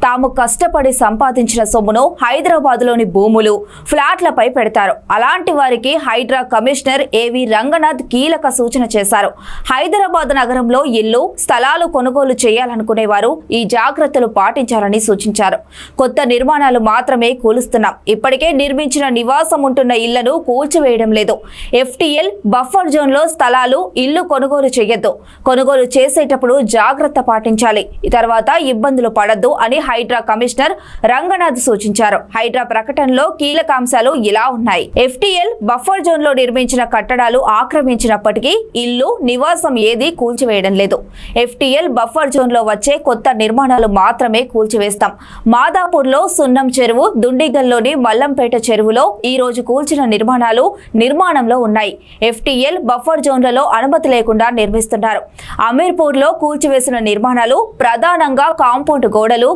తాము కష్టపడి సంపాదించిన సొమ్మును హైదరాబాద్లోని భూములు, ఫ్లాట్లపై పెడతారు. అలాంటి వారికి హైడ్రా కమిషనర్ ఏవి రంగనాథ్ కీలక సూచన చేశారు. హైదరాబాద్ నగరంలో ఇల్లు, స్థలాలు కొనుగోలు చేయాలనుకునేవారు ఈ జాగ్రత్తలు పాటించాలని సూచించారు. కొత్త నిర్మాణాలు మాత్రమే కూలుస్తున్నాం. ఇప్పటికే నిర్మించిన నివాసం ఉంటున్న ఇళ్లను కూల్చివేయడం లేదు. FTL బఫర్ జోన్ లో స్థలాలు, ఇల్లు కొనుగోలు చేయొద్దు. కొనుగోలు చేసేటప్పుడు జాగ్రత్త పాటించాలి. తర్వాత ఇబ్బందులు పడద్దు అని హైడ్రా కమిషనర్ రంగనాథ్ సూచించారు. హైడ్రా ప్రకటనలో కీలక అంశాలు ఇలా ఉన్నాయి. FTL బఫర్ జోన్ లో నిర్మించిన కట్టడాలు ఆక్రమించినప్పటికీ ఇల్లు, నివాసం ఏది కూల్చివేయడం లేదు. FTL బఫర్ జోన్ లో వచ్చే కొత్త నిర్మాణాలు మాత్రమే కూల్చివేస్తాం. మాదాపూర్లో సున్నం చెరువు, దుండిగల్లోని మల్లంపేట చెరువులో ఈ రోజు కూల్చిన నిర్మాణంలో ఉన్నాయి. FTL బఫర్ జోన్లలో అనుమతి లేకుండా నిర్మిస్తున్నారు. అమీర్పూర్లో కూల్చివేసిన నిర్మాణాలు ప్రధానంగా కాంపౌండ్ గోడలు,